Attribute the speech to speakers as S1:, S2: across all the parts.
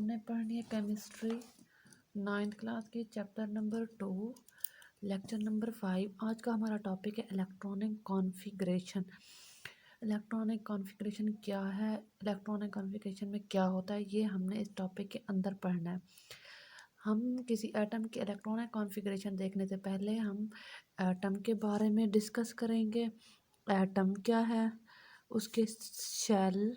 S1: हमने पढ़नी है केमिस्ट्री 9th क्लास की चैप्टर नंबर 2 लेक्चर नंबर 5। आज का हमारा टॉपिक है इलेक्ट्रॉनिक कॉन्फ़िगरेशन। इलेक्ट्रॉनिक कॉन्फ़िगरेशन क्या है, इलेक्ट्रॉनिक कॉन्फ़िगरेशन में क्या होता है, ये हमने इस टॉपिक के अंदर पढ़ना है। हम किसी एटम के इलेक्ट्रॉनिक कॉन्फ़िगरेशन देखने से पहले हम एटम के बारे में डिस्कस करेंगे। एटम क्या है, उसके शेल,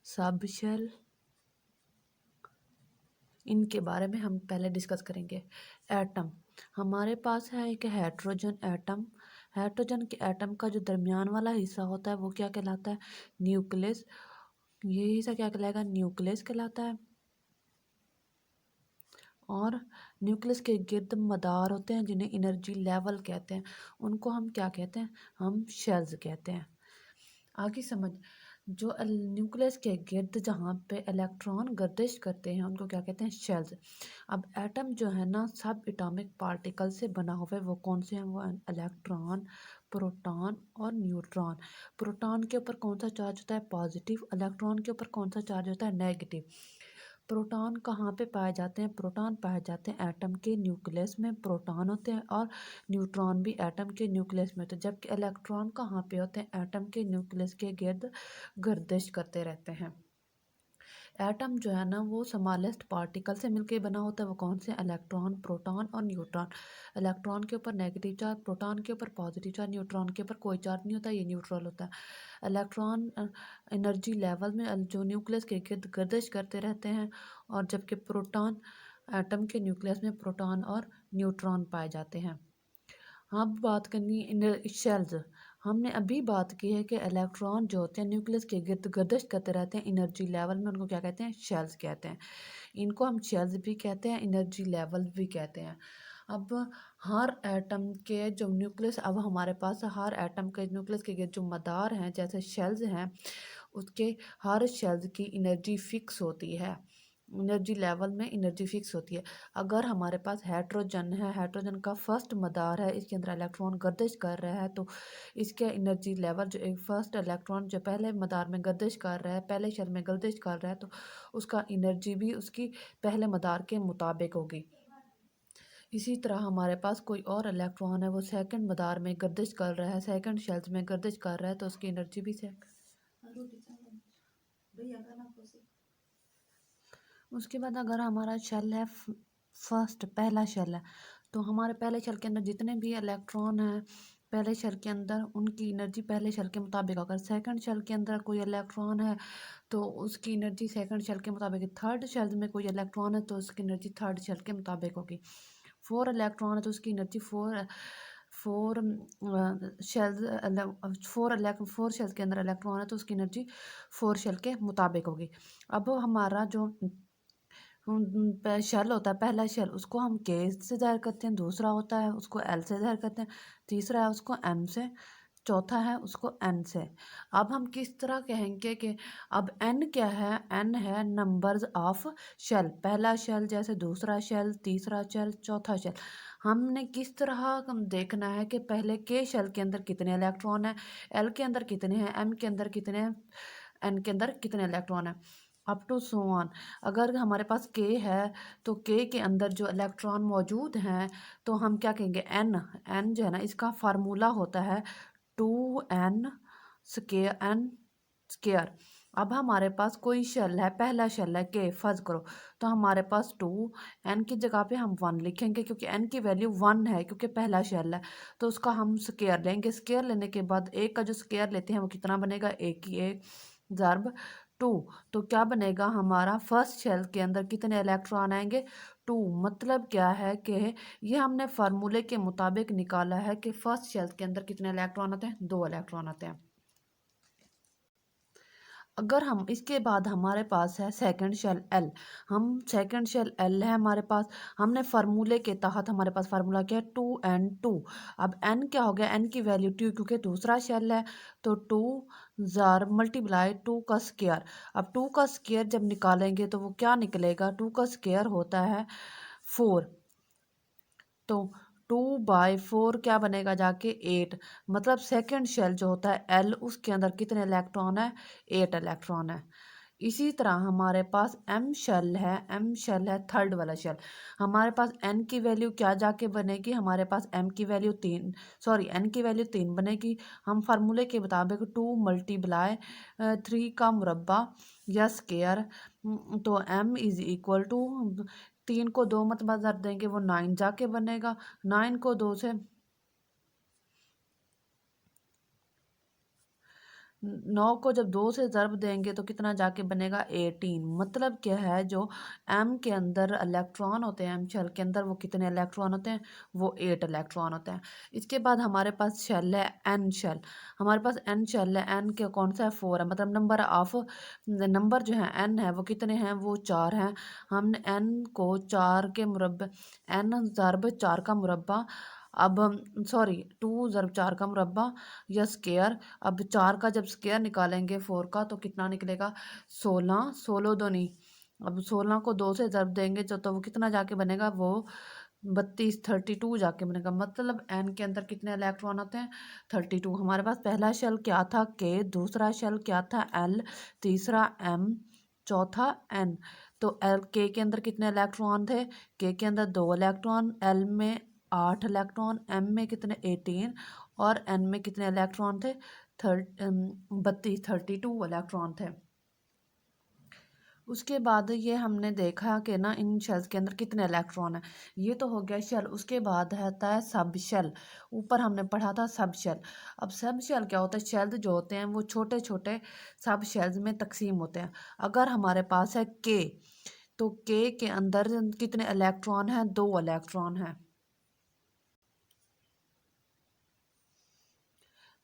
S1: सब शेल, इनके बारे में हम पहले डिस्कस करेंगे। एटम हमारे पास है एक हाइड्रोजन एटम। हाइड्रोजन के एटम का जो दरमियान वाला हिस्सा होता है वो क्या कहलाता है, न्यूक्लियस। ये हिस्सा क्या कहलाएगा, न्यूक्लियस कहलाता है। और न्यूक्लियस के गिर्द मदार होते हैं जिन्हें एनर्जी लेवल कहते हैं। उनको हम क्या कहते हैं, हम शेल्स कहते हैं। आगे समझ, जो न्यूक्लियस के गिर्द जहाँ पे इलेक्ट्रॉन गर्दिश करते हैं उनको क्या कहते हैं, शेल्स। अब एटम जो है ना सब एटॉमिक पार्टिकल से बना हुआ है। वो कौन से हैं, वो इलेक्ट्रॉन, प्रोटॉन और न्यूट्रॉन। प्रोटॉन के ऊपर कौन सा चार्ज होता है, पॉजिटिव। इलेक्ट्रॉन के ऊपर कौन सा चार्ज होता है, नेगेटिव। प्रोटॉन कहाँ पे पाए जाते हैं, प्रोटॉन पाए जाते हैं एटम के न्यूक्लियस में, प्रोटॉन होते हैं। और न्यूट्रॉन भी एटम के न्यूक्लियस में होते हैं। जबकि इलेक्ट्रॉन कहाँ पे होते हैं, एटम के न्यूक्लियस के गिर्द गर्दिश करते रहते हैं। एटम जो है ना वो स्मॉलेस्ट पार्टिकल से मिलकर बना होता है। वो कौन से, इलेक्ट्रॉन, प्रोटॉन और न्यूट्रॉन। इलेक्ट्रॉन के ऊपर नेगेटिव चार्ज, प्रोटॉन के ऊपर पॉजिटिव चार्ज, न्यूट्रॉन के ऊपर कोई चार्ज नहीं होता, ये न्यूट्रल होता है। इलेक्ट्रॉन एनर्जी लेवल में जो न्यूक्लियस के गिर्द गर्दिश करते रहते हैं। और जबकि प्रोटॉन, एटम के न्यूक्लियस में प्रोटॉन और न्यूट्रॉन पाए जाते हैं। अब बात करनी है शेल्स। हमने अभी बात की है कि इलेक्ट्रॉन जो होते हैं न्यूक्लियस के गिर्द गर्दिश करते रहते हैं एनर्जी लेवल में, उनको क्या कहते हैं, शेल्स कहते हैं। इनको हम शेल्स भी कहते हैं, एनर्जी लेवल भी कहते हैं। अब हर एटम के जो न्यूक्लियस, अब हमारे पास हर एटम के न्यूक्लियस के गिर्द जो मदार हैं जैसे शेल्स हैं, उसके हर शेल्स की एनर्जी फिक्स होती है। एनर्जी लेवल में एनर्जी फिक्स होती है। अगर हमारे पास हाइड्रोजन है, हाइड्रोजन का फर्स्ट मदार है, इसके अंदर इलेक्ट्रॉन गर्दिश कर रहा है, तो इसका एनर्जी लेवल जो एक फर्स्ट इलेक्ट्रॉन जो पहले मदार में गर्दिश कर रहा है, पहले शेल में गर्दिश कर रहा है, तो उसका एनर्जी भी उसकी पहले मदार के मुताबिक होगी। इसी तरह हमारे पास कोई और इलेक्ट्रॉन है, वो सेकंड मदार में गर्दिश कर रहा है, सेकंड शेल्स में गर्दिश कर रहा है, तो उसकी एनर्जी भी उसके बाद अगर हमारा शेल है फर्स्ट, पहला शेल है, तो हमारे पहले शेल के अंदर जितने भी इलेक्ट्रॉन हैं पहले शेल के अंदर, उनकी एनर्जी पहले शेल के मुताबिक। अगर सेकंड शेल के अंदर कोई इलेक्ट्रॉन है तो उसकी एनर्जी सेकंड शेल के मुताबिक। थर्ड शेल में कोई इलेक्ट्रॉन है तो उसकी एनर्जी थर्ड शेल के मुताबिक होगी। 4 इलेक्ट्रॉन है तो उसकी एनर्जी फोर फोर शेल के अंदर इलेक्ट्रॉन है तो उसकी एनर्जी 4 शेल के मुताबिक होगी। अब हमारा जो शेल होता है, पहला शेल, उसको हम के से ज़ाहिर करते हैं, दूसरा होता है उसको एल से ज़ाहिर करते हैं, तीसरा है उसको एम से, चौथा है उसको एन से। अब हम किस तरह कहेंगे कि अब एन क्या है, एन है नंबर्स ऑफ शेल। पहला शेल जैसे दूसरा शेल, तीसरा शेल, चौथा शेल। हमने किस तरह हम देखना है कि पहले के शेल के अंदर कितने इलेक्ट्रॉन है, एल के अंदर कितने हैं, एम के अंदर कितने हैं, एन के अंदर कितने इलेक्ट्रॉन है, अप टू सो ऑन। अगर हमारे पास के है तो के के अंदर जो इलेक्ट्रॉन मौजूद हैं तो हम क्या कहेंगे, एन। एन जो है ना इसका फार्मूला होता है 2n स्केयर, एन स्केयर। अब हमारे पास कोई शेल है, पहला शेल है के, फर्ज करो, तो हमारे पास 2, एन की जगह पे हम 1 लिखेंगे क्योंकि एन की वैल्यू 1 है, क्योंकि पहला शेल है तो उसका हम स्केयर लेंगे। स्केयर लेने के बाद एक का जो स्केयर लेते हैं वो कितना बनेगा, एक की एक ज़र्ब 2। तो क्या बनेगा, हमारा फर्स्ट शेल के अंदर कितने इलेक्ट्रॉन आएंगे, 2। मतलब क्या है कि ये हमने फार्मूले के मुताबिक निकाला है कि फर्स्ट शेल के अंदर कितने इलेक्ट्रॉन आते हैं, 2 इलेक्ट्रॉन आते हैं। अगर हम इसके बाद हमारे पास है सेकंड शेल एल, हम सेकंड शेल एल है हमारे पास, हमने फार्मूले के तहत हमारे पास फार्मूला क्या है, 2n2। अब n क्या हो गया, n की वैल्यू 2 क्योंकि दूसरा शेल है, तो 2 जार मल्टीप्लाई 2 का स्केयर। अब 2 का स्केयर जब निकालेंगे तो वो क्या निकलेगा, 2 का स्केयर होता है 4, तो 2/4 क्या बनेगा जाके 8। मतलब सेकंड शेल जो होता है एल, उसके अंदर कितने इलेक्ट्रॉन है, 8 इलेक्ट्रॉन है। इसी तरह हमारे पास एम शेल है, एम शेल है थर्ड वाला शेल। हमारे पास एन की वैल्यू क्या जाके बनेगी, हमारे पास एम की वैल्यू 3, सॉरी एन की वैल्यू 3 बनेगी। हम फार्मूले के मुताबिक 2 मल्टीप्लाई 3 का मुरब्बा या स्केयर, तो एम इज इक्वल टू 3 को 2 मत ज़र देंगे वो 9 जाके बनेगा। 9 को 2 से 9 को जब 2 से ज़रब देंगे तो कितना जाके बनेगा 18। मतलब क्या है, जो एम के अंदर इलेक्ट्रॉन होते हैं, एम शेल के अंदर वो कितने इलेक्ट्रॉन होते हैं, वो 8 इलेक्ट्रॉन होते हैं। इसके बाद हमारे पास शेल है एन शेल। हमारे पास एन शेल है, एन के कौन सा है 4 है, मतलब नंबर जो है एन है वो कितने हैं, वो 4 हैं। हमने एन को 4 के मुरब्बे, एन ज़रब 4 का मुरब्बा, अब सॉरी 2 ज़रब 4 का मुरब्बा या स्केयर। अब 4 का जब स्केयर निकालेंगे 4 का तो कितना निकलेगा 16, 16 दो नहीं, अब 16 को 2 से ज़रब देंगे तो वो कितना जाके बनेगा, वो 32, 32 जाके बनेगा। मतलब एन के अंदर कितने इलेक्ट्रॉन होते हैं 32। हमारे पास पहला शेल क्या था के, दूसरा शेल क्या था एल, तीसरा एम, चौथा एन। तो एल के अंदर कितने इलेक्ट्रॉन थे, के अंदर 2 इलेक्ट्रॉन, एल में 8 इलेक्ट्रॉन, एम में कितने 18 और एन में कितने इलेक्ट्रॉन थे 32 इलेक्ट्रॉन थे। उसके बाद ये हमने देखा कि ना इन शेल्स के अंदर कितने इलेक्ट्रॉन हैं, ये तो हो गया शेल। उसके बाद आता है सब शेल। ऊपर हमने पढ़ा था सब शेल। अब सब शेल क्या होता है, शेल्स जो होते हैं वो छोटे छोटे सब शेल्स में तकसीम होते हैं। अगर हमारे पास है के, तो के अंदर कितने इलेक्ट्रॉन हैं, 2 इलेक्ट्रॉन हैं।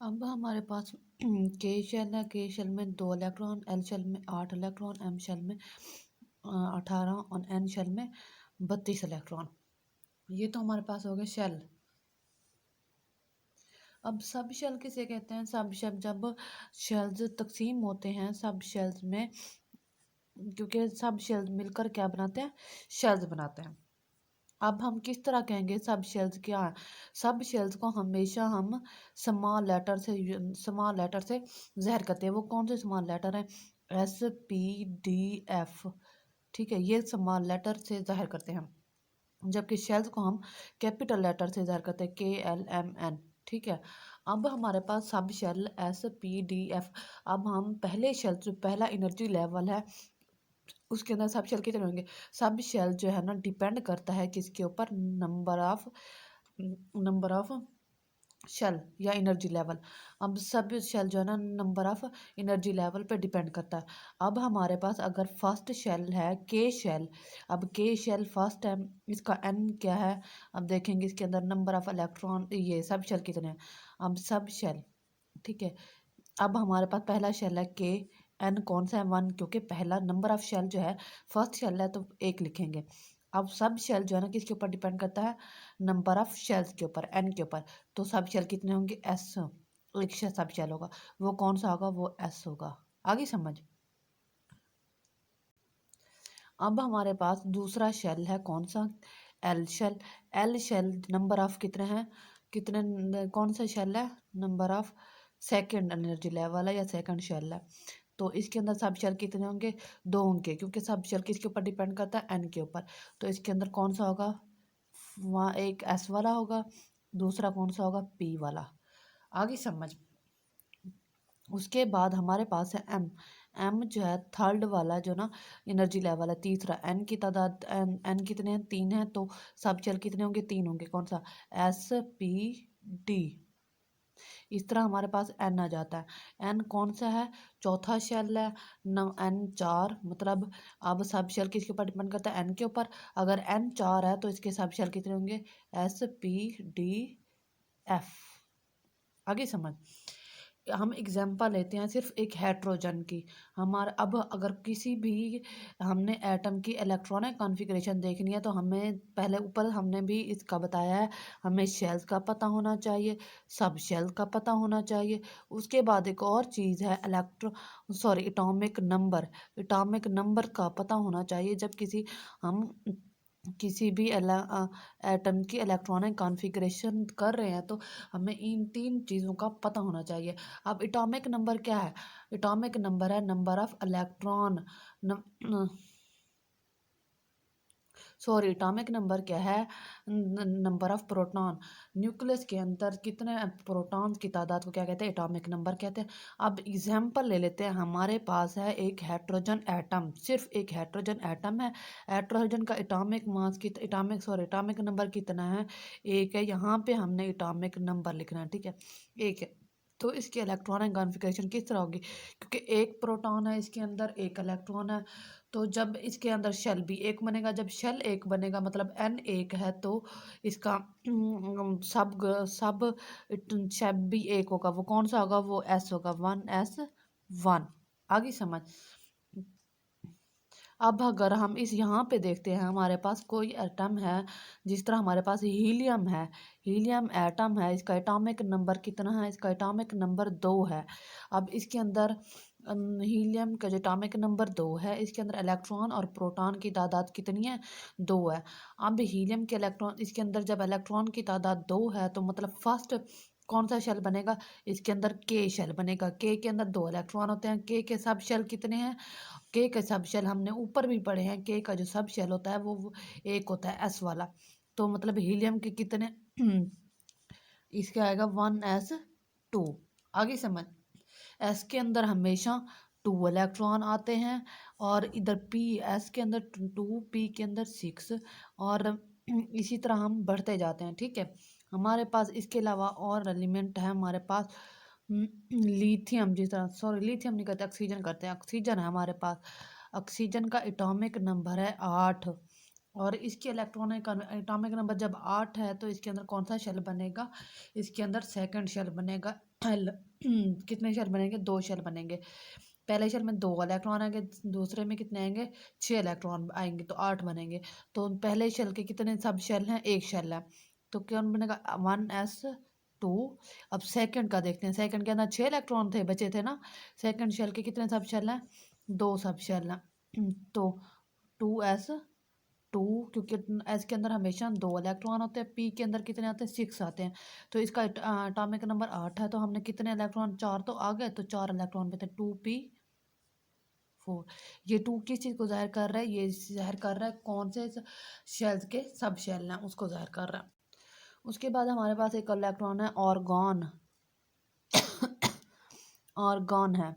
S1: अब हमारे पास के शेल है, के शेल में 2 इलेक्ट्रॉन, एल शेल में 8 इलेक्ट्रॉन, एम शेल में 18 और एन शेल में 32 इलेक्ट्रॉन। ये तो हमारे पास हो गए शेल। अब सब शेल किसे कहते हैं, सब शेल जब शेल्स तकसीम होते हैं सब शेल्स में, क्योंकि सब शेल्स मिलकर क्या बनाते हैं, शेल्स बनाते हैं। अब हम किस तरह कहेंगे सब शेल्स क्या है, सब शेल्स को हमेशा हम स्मॉल लेटर से ज़हर करते हैं। वो कौन से स्मॉल लेटर हैं, एस पी डी एफ, ठीक है, ये स्मॉल लेटर से ज़ाहिर करते हैं। जबकि शेल्स को हम कैपिटल लेटर से ज़ाहिर करते हैं, के एल एम एन, ठीक है। अब हमारे पास सब शेल एस पी डी एफ। अब हम पहले शेल जो पहला एनर्जी लेवल है उसके अंदर सब शेल कितने होंगे, सब शेल जो है ना डिपेंड करता है किसके ऊपर, नंबर ऑफ शेल या एनर्जी लेवल। अब सब शेल जो है ना नंबर ऑफ एनर्जी लेवल पे डिपेंड करता है। अब हमारे पास अगर फर्स्ट शेल है के शेल, अब के शेल फर्स्ट है, इसका एन क्या है, अब देखेंगे इसके अंदर नंबर ऑफ इलेक्ट्रॉन, ये सब शेल कितने हैं, अब सब शेल, ठीक है। अब हमारे पास पहला शेल है के, एन कौन सा है 1, क्योंकि पहला नंबर ऑफ शेल जो है फर्स्ट शेल है तो 1 लिखेंगे। अब सब शेल जो है ना किसके ऊपर डिपेंड करता है, नंबर ऑफ शेल्स के ऊपर, एन के ऊपर। तो सब शेल कितने होंगे, एस, एक सब शेल होगा, वो कौन सा होगा, वो एस होगा। आगे समझ। अब हमारे पास दूसरा शेल है कौन सा, L shell. L shell number of कितने हैं, कौन सा शेल है, number of second energy level है या सेकंड शेल है। तो इसके अंदर सब शेल कितने होंगे, 2 होंगे, क्योंकि सब शेल किसके ऊपर डिपेंड करता है, एन के ऊपर। तो इसके अंदर कौन सा होगा, वहाँ एक एस वाला होगा, दूसरा कौन सा होगा, पी वाला। आगे समझ। उसके बाद हमारे पास है एम। एम जो है थर्ड वाला जो ना एनर्जी लेवल है, तीसरा। एन की तादाद, एन कितने हैं, 3 हैं, तो सब शेल कितने होंगे, 3 होंगे, कौन सा, एस पी डी। इस तरह हमारे पास एन आ जाता है। एन कौन सा है, चौथा शेल है न, एन 4, मतलब अब सब शेल किसके ऊपर डिपेंड करता है, एन के ऊपर। अगर एन 4 है तो इसके सब शेल कितने होंगे, एस पी डी एफ। आगे समझ। हम एग्जांपल लेते हैं सिर्फ एक हाइड्रोजन की। हमारा अब अगर किसी भी हमने एटम की इलेक्ट्रॉनिक कॉन्फ़िगरेशन देखनी है तो हमें पहले ऊपर हमने भी इसका बताया है, हमें शेल्स का पता होना चाहिए, सब शेल का पता होना चाहिए। उसके बाद एक और चीज़ है एटॉमिक नंबर, एटॉमिक नंबर का पता होना चाहिए। जब किसी हम किसी भी एटम की इलेक्ट्रॉनिक कॉन्फ़िगरेशन कर रहे हैं तो हमें इन तीन चीज़ों का पता होना चाहिए। अब एटॉमिक नंबर क्या है? एटॉमिक नंबर है number of electron. Sorry, atomic number क्या है? Number of proton. न्यूक्लियस के अंदर कितने प्रोटॉन्स की तादाद को क्या कहते हैं? एटॉमिक नंबर कहते हैं। अब एग्जांपल ले लेते हैं, हमारे पास है एक हाइड्रोजन एटम, सिर्फ एक हाइड्रोजन एटम है। हाइड्रोजन का एटॉमिक मास एटॉमिक नंबर कितना है? एक है। यहाँ पे हमने एटॉमिक नंबर लिखना है, ठीक है, एक है। तो इसकी इलेक्ट्रॉनिक कॉन्फ़िगरेशन किस तरह होगी? क्योंकि एक प्रोटॉन है इसके अंदर, एक इलेक्ट्रॉन है, तो जब इसके अंदर शेल भी एक बनेगा, जब शेल एक बनेगा मतलब एन एक है, तो इसका सब सब भी एक होगा। वो कौन सा होगा? वो एस होगा, 1s1। आगे समझ। अब अगर हम इस यहाँ पे देखते हैं, हमारे पास कोई एटम है, जिस तरह हमारे पास हीलियम है, हीलियम एटम है, इसका एटॉमिक नंबर कितना है? इसका एटॉमिक नंबर 2 है। अब इसके अंदर हीलियम का जो एटॉमिक नंबर 2 है, इसके अंदर इलेक्ट्रॉन और प्रोटॉन की तादाद कितनी है? 2 है। अब हीलियम के इलेक्ट्रॉन, इसके अंदर जब इलेक्ट्रॉन की तादाद 2 है तो मतलब फर्स्ट कौन सा शेल बनेगा? इसके अंदर के शेल बनेगा। के के अंदर 2 इलेक्ट्रॉन होते हैं। के सब शेल कितने हैं? के का सब शेल हमने ऊपर भी पढ़े हैं, के का जो सब शेल होता है वो एक होता है, एस वाला। तो मतलब हीलियम के कितने? इसके आएगा 1s2। आगे समझ। एस के अंदर हमेशा 2 इलेक्ट्रॉन आते हैं, और इधर पी, एस के अंदर 2, पी के अंदर 6, और इसी तरह हम बढ़ते जाते हैं, ठीक है। हमारे पास इसके अलावा और एलिमेंट है हमारे पास, लिथियम, जिस तरह, सॉरी लिथियम नहीं करते, ऑक्सीजन करते हैं। ऑक्सीजन है हमारे पास। ऑक्सीजन का एटॉमिक नंबर है 8, और इसके इलेक्ट्रॉनिक एटॉमिक नंबर जब 8 है तो इसके अंदर कौन सा शेल बनेगा? इसके अंदर सेकंड शेल बनेगा। कितने शेल बनेंगे? 2 शेल बनेंगे। पहले शेल में 2 इलेक्ट्रॉन आएंगे, दूसरे में कितने आएंगे? 6 इलेक्ट्रॉन आएंगे, तो 8 बनेंगे। तो पहले शेल के कितने सब शेल हैं? एक शेल है, तो कौन बनेगा? 1s2। अब सेकंड का देखते हैं। सेकंड के अंदर 6 इलेक्ट्रॉन थे, बचे थे ना। सेकंड शेल के कितने सब शेल हैं? 2 सब शेल हैं। तो 2s2, क्योंकि एस के अंदर हमेशा 2 इलेक्ट्रॉन होते हैं, पी के अंदर कितने आते हैं? 6 आते हैं। तो इसका एटॉमिक नंबर 8 है, तो हमने कितने इलेक्ट्रॉन? 4 तो आ गए, तो 4 इलेक्ट्रॉन पे थे, 2p4। ये 2 किस चीज़ को जाहिर कर रहा है? ये जाहिर कर रहा है कौन से शेल्स के सब शेल हैं, उसको जाहिर कर रहा है। उसके बाद हमारे पास एक इलेक्ट्रॉन है ऑर्गॉन। ऑर्गॉन है।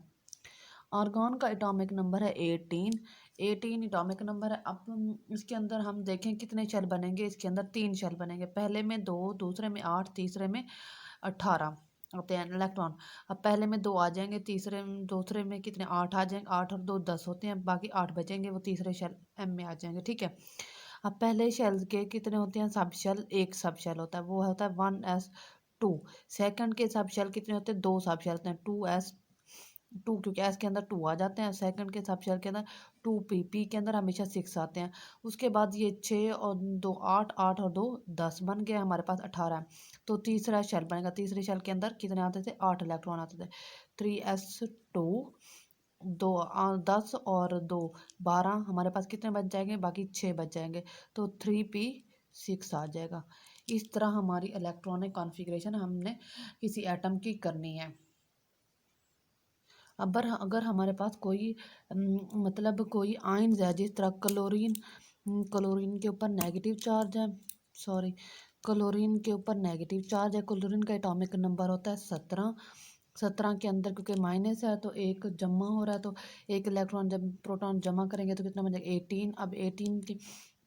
S1: ऑर्गॉन का एटॉमिक नंबर है 18। 18 एटॉमिक नंबर है। अब इसके अंदर हम देखें कितने शेल बनेंगे। इसके अंदर 3 शेल बनेंगे, पहले में 2, दूसरे में 8, तीसरे में 18 होते हैं इलेक्ट्रॉन। अब पहले में 2 आ जाएंगे, तीसरे में, दूसरे में कितने? 8 आ जाएंगे। 8 और 2 10 होते हैं, बाकी 8 बचेंगे, वो तीसरे शेल एम में आ जाएंगे, ठीक है। अब पहले शेल के कितने होते हैं? सब शेल, एक सब शेल होता है, वो होता है 1s2। सेकंड के सब शेल कितने होते हैं? 2 सब शेल होते हैं, 2s2, क्योंकि एस के अंदर 2 आ जाते हैं। सेकंड के सब शेल के अंदर 2p के अंदर हमेशा 6 आते हैं। उसके बाद ये 6 और 2 8, 8 और 2 10 बन गया, हमारे पास 18 है। तो तीसरा शेल बनेगा। तीसरे शेल के अंदर कितने आते थे? 8 इलेक्ट्रॉन आते थे। 3s2, 10 और 2 12, हमारे पास कितने बच जाएंगे? बाकी 6 बच जाएंगे, तो 3p6 आ जाएगा। इस तरह हमारी इलेक्ट्रॉनिक कॉन्फ़िगरेशन हमने किसी एटम की करनी है। अब अगर हमारे पास कोई मतलब कोई आयन्स है, जिस तरह क्लोरीन, क्लोरीन के ऊपर नेगेटिव चार्ज है, सॉरी, क्लोरीन के ऊपर नेगेटिव चार्ज है। क्लोरीन का एटॉमिक नंबर होता है 17। 17 के अंदर क्योंकि माइनस है तो एक जमा हो रहा है, तो एक इलेक्ट्रॉन जब प्रोटॉन जमा करेंगे तो कितना बनेगा? 18। अब 18 की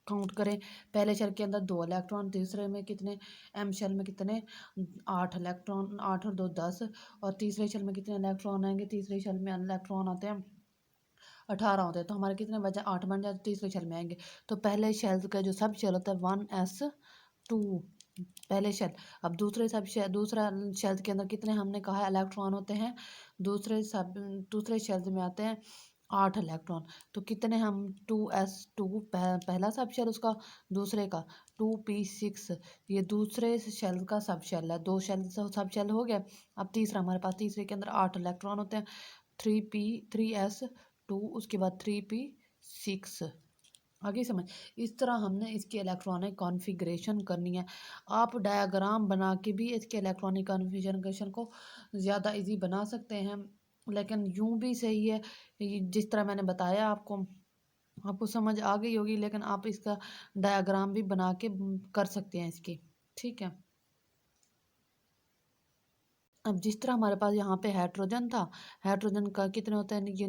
S1: काउंट करें। पहले शेल के अंदर 2 इलेक्ट्रॉन, तीसरे में कितने? एम शेल में कितने? 8 इलेक्ट्रॉन, 8 और 2 10। और तीसरे शेल में कितने इलेक्ट्रॉन आएंगे? तीसरे शेल में इलेक्ट्रॉन आते हैं 18 होते हैं, तो हमारे कितने बचे? 8 बन जाते, तीसरे शेल में आएंगे। तो पहले शेल का जो सब शेल होता है 1s2, पहले शेल। अब दूसरा शेल के अंदर कितने हमने कहा इलेक्ट्रॉन होते हैं? दूसरे शेल में आते हैं 8 इलेक्ट्रॉन। तो कितने हम? 2s2 पहला सब शेल उसका, दूसरे का 2p6, ये दूसरे शेल का सब शेल है। 2 शेल सब शेल हो गया। अब तीसरा हमारे पास, तीसरे के अंदर 8 इलेक्ट्रॉन होते हैं, 3s2, उसके बाद 3p6। आगे समझ। इस तरह हमने इसकी इलेक्ट्रॉनिक कॉन्फ़िगरेशन करनी है। आप डायग्राम बना के भी इसके इलेक्ट्रॉनिक कॉन्फ़िगरेशन को ज़्यादा ईज़ी बना सकते हैं, लेकिन यूँ भी सही है। जिस तरह मैंने बताया आपको, आपको समझ आ गई होगी, लेकिन आप इसका डायग्राम भी बना के कर सकते हैं इसकी। ठीक है। अब जिस तरह हमारे पास यहाँ पे हाइड्रोजन था, हाइड्रोजन का कितने होते हैं, ये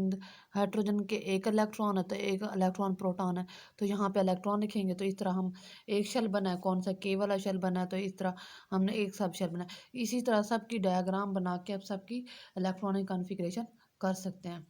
S1: हाइड्रोजन के एक इलेक्ट्रॉन है, तो एक इलेक्ट्रॉन प्रोटॉन है, तो यहाँ पे इलेक्ट्रॉन लिखेंगे। तो इस तरह हम एक शेल बना है, कौन सा, के वाला शेल बना है, तो इस तरह हमने एक सब शेल बनाया। इसी तरह सबकी डायग्राम बना के अब सबकी इलेक्ट्रॉनिक कॉन्फ़िगरेशन कर सकते हैं।